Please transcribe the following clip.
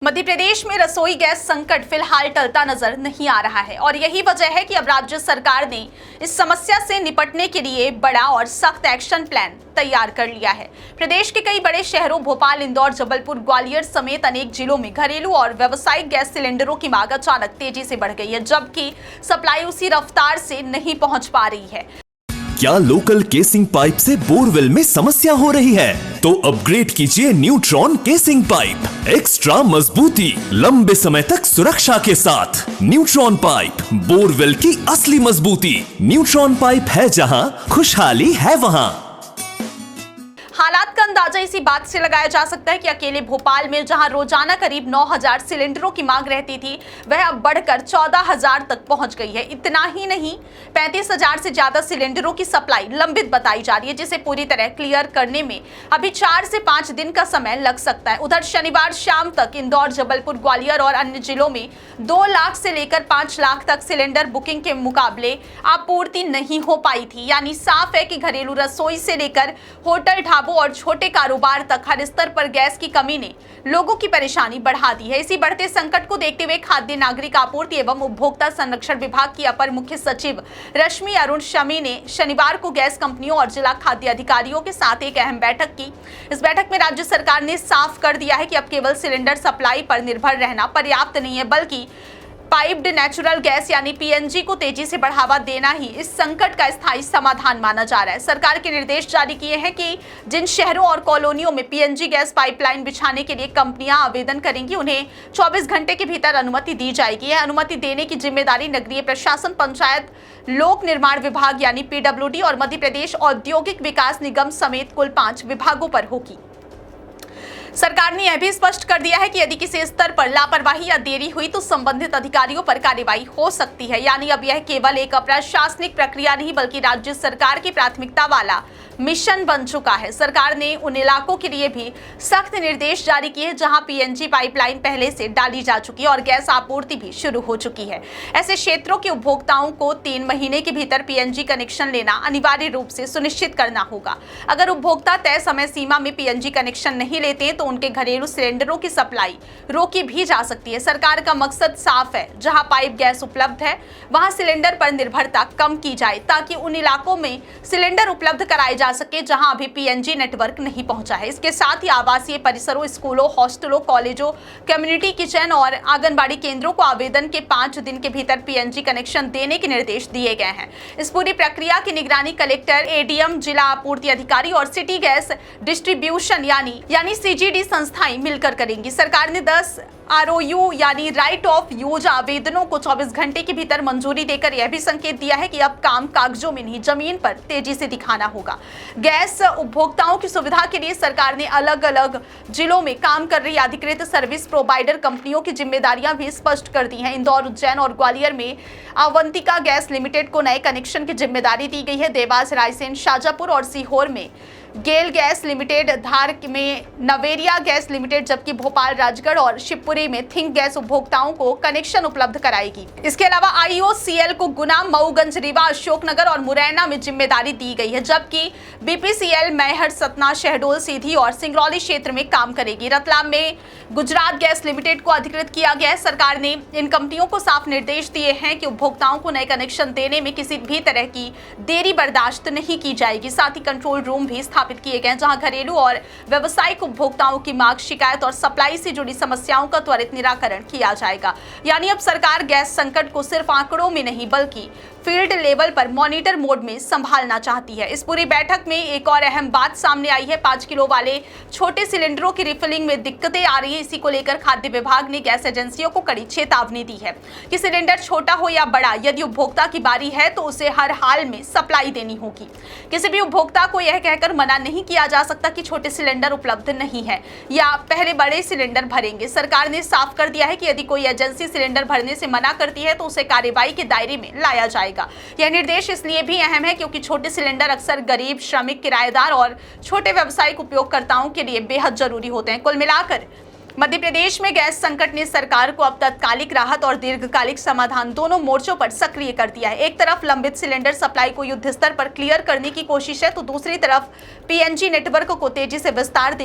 मध्य प्रदेश में रसोई गैस संकट फिलहाल टलता नजर नहीं आ रहा है और यही वजह है कि अब राज्य सरकार ने इस समस्या से निपटने के लिए बड़ा और सख्त एक्शन प्लान तैयार कर लिया है। प्रदेश के कई बड़े शहरों भोपाल, इंदौर, जबलपुर, ग्वालियर समेत अनेक जिलों में घरेलू और व्यावसायिक गैस सिलेंडरों की मांग अचानक तेजी से बढ़ गई है, जबकि सप्लाई उसी रफ्तार से नहीं पहुंच पा रही है। क्या लोकल केसिंग पाइप से बोरवेल में समस्या हो रही है? तो अपग्रेड कीजिए न्यूट्रॉन केसिंग पाइप, एक्स्ट्रा मजबूती, लंबे समय तक सुरक्षा के साथ। न्यूट्रॉन पाइप, बोरवेल की असली मजबूती। न्यूट्रॉन पाइप है जहां, खुशहाली है वहां। हालात का अंदाजा इसी बात से लगाया जा सकता है कि अकेले भोपाल में जहां रोजाना करीब 9,000 सिलेंडरों की मांग रहती थी, वह अब बढ़कर 14,000 तक पहुंच गई है। इतना ही नहीं, 35,000 से ज्यादा सिलेंडरों की सप्लाई लंबित बताई जा रही है, जिसे पूरी तरह क्लियर करने में अभी 4 से 5 दिन का समय लग सकता है। उधर शनिवार शाम तक इंदौर, जबलपुर, ग्वालियर और अन्य जिलों में 2 लाख से लेकर 5 लाख तक सिलेंडर बुकिंग के मुकाबले आपूर्ति नहीं हो पाई थी। यानी साफ है कि घरेलू रसोई से लेकर होटल, ढाबों और छोटे कारोबार तक हर स्तर पर गैस की कमी ने लोगों की परेशानी बढ़ा दी है। इसी बढ़ते संकट को देखते हुए खाद्य नागरिक आपूर्ति एवं उपभोक्ता संरक्षण विभाग की अपर मुख्य सचिव रश्मि अरुण शमी ने शनिवार को गैस कंपनियों और जिला खाद्य अधिकारियों के साथ एक अहम बैठक की। इस बैठक में राज्य सरकार ने साफ कर दिया है कि अब केवल सिलेंडर सप्लाई पर निर्भर रहना पर्याप्त नहीं है, बल्कि पाइप्ड नेचुरल गैस यानी पीएनजी को तेजी से बढ़ावा देना ही इस संकट का स्थायी समाधान माना जा रहा है। सरकार के निर्देश जारी किए हैं कि जिन शहरों और कॉलोनियों में पीएनजी गैस पाइपलाइन बिछाने के लिए कंपनियां आवेदन करेंगी, उन्हें 24 घंटे के भीतर अनुमति दी जाएगी। यह अनुमति देने की जिम्मेदारी नगरीय प्रशासन, पंचायत, लोक निर्माण विभाग यानी पीडब्ल्यूडी और मध्य प्रदेश औद्योगिक विकास निगम समेत कुल 5 विभागों पर होगी। सरकार ने यह भी स्पष्ट कर दिया है कि यदि किसी स्तर पर लापरवाही या देरी हुई तो संबंधित अधिकारियों पर कार्रवाई हो सकती है। यानी अब यह केवल एक प्रशासनिक प्रक्रिया नहीं, बल्कि राज्य सरकार की प्राथमिकता वाला मिशन बन चुका है। सरकार ने उन इलाकों के लिए भी सख्त निर्देश जारी किए जहां पीएनजी पाइपलाइन पहले से डाली जा चुकी है और गैस आपूर्ति भी शुरू हो चुकी है। ऐसे क्षेत्रों के उपभोक्ताओं को 3 महीने के भीतर पीएनजी कनेक्शन लेना अनिवार्य रूप से सुनिश्चित करना होगा। अगर उपभोक्ता तय समय सीमा में पीएनजी कनेक्शन नहीं लेते तो उनके घरेलू सिलेंडरों की सप्लाई रोकी भी जा सकती है। सरकार का मकसद साफ है, जहां पाइप गैस उपलब्ध है वहां सिलेंडर पर निर्भरता कम की जाए, ताकि उन इलाकों में सिलेंडर उपलब्ध कराए जा सके जहां अभी पीएनजी नेटवर्क नहीं पहुंचा है। इसके साथ ही आवासीय परिसरों, स्कूलों, हॉस्टलों, कॉलेजों, कम्युनिटी किचन और आंगनबाड़ी केंद्रों को आवेदन के 5 दिन के भीतर पीएनजी कनेक्शन देने के निर्देश दिए गए हैं। इस पूरी प्रक्रिया की निगरानी कलेक्टर, एडीएम, जिला आपूर्ति अधिकारी और सिटी गैस डिस्ट्रीब्यूशन यानी सीजीडी संस्थाएं मिलकर करेंगी। सरकार ने 10 आरओयू यानी राइट ऑफ यूज आवेदनों को 24 घंटे के भीतर मंजूरी देकर यह भी संकेत दिया है कि अब काम कागजों में नहीं, जमीन पर तेजी से दिखाना होगा। गैस उपभोक्ताओं की सुविधा के लिए सरकार ने अलग अलग जिलों में काम कर रही अधिकृत सर्विस प्रोवाइडर कंपनियों की जिम्मेदारियां भी स्पष्ट कर दी हैं। इंदौर, उज्जैन और ग्वालियर में अवंतिका गैस लिमिटेड को नए कनेक्शन की जिम्मेदारी दी गई है। देवास, रायसेन, शाजापुर और सीहोर में गेल गैस लिमिटेड, धार में नवेरिया गैस लिमिटेड, जबकि भोपाल, राजगढ़ और शिवपुरी में थिंक गैस उपभोक्ताओं को कनेक्शन उपलब्ध कराएगी। इसके अलावा आईओसीएल को गुना, मऊगंज, रीवा, अशोकनगर और मुरैना में जिम्मेदारी दी गई है, जबकि बीपीसीएल मैहर, सतना, शहडोल, सीधी और सिंगरौली क्षेत्र में काम करेगी। रतलाम में गुजरात गैस लिमिटेड को अधिकृत किया गया है। सरकार ने इन कंपनियों को साफ निर्देश दिए हैं कि उपभोक्ताओं को नए कनेक्शन देने में किसी भी तरह की देरी बर्दाश्त नहीं की जाएगी। साथ ही कंट्रोल रूम भी स्थापित किए गए जहां घरेलू और व्यावसायिक उपभोक्ताओं की मांग, शिकायत और सप्लाई से जुड़ी समस्याओं का त्वरित निराकरण किया जाएगा। यानी अब सरकार गैस संकट को सिर्फ आंकड़ों में नहीं, बल्कि फील्ड लेवल पर मॉनिटर मोड में संभालना चाहती है। इस पूरी बैठक में एक और अहम बात सामने आई है। 5 किलो वाले छोटे सिलेंडरों की रिफिलिंग में दिक्कतें आ रही है। इसी को लेकर खाद्य विभाग ने गैस एजेंसियों को कड़ी चेतावनी दी है कि सिलेंडर छोटा हो या बड़ा, यदि उपभोक्ता की बारी है तो उसे हर हाल में सप्लाई देनी होगी। किसी भी उपभोक्ता को यह कहकर मना नहीं किया जा सकता कि छोटे सिलेंडर उपलब्ध नहीं है या पहले बड़े सिलेंडर भरेंगे। सरकार ने साफ कर दिया है कि यदि कोई एजेंसी सिलेंडर भरने से मना करती है तो उसे कार्रवाई के दायरे में लाया जाएगा। यह निर्देश इसलिए भी अहम है क्योंकि छोटे सिलेंडर अक्सर गरीब, श्रमिक, किराएदार और छोटे व्यावसायिक उपयोगकर्ताओं के लिए बेहद जरूरी होते हैं। कुल मिलाकर मध्य प्रदेश में गैस संकट ने सरकार को अब तत्कालिक राहत और दीर्घकालिक समाधान दोनों मोर्चों पर सक्रिय कर दिया है। एक तरफ लंबित सिलेंडर सप्लाई को युद्ध स्तर पर क्लियर करने की कोशिश है, तो दूसरी तरफ पीएनजी नेटवर्क को तेजी से विस्तार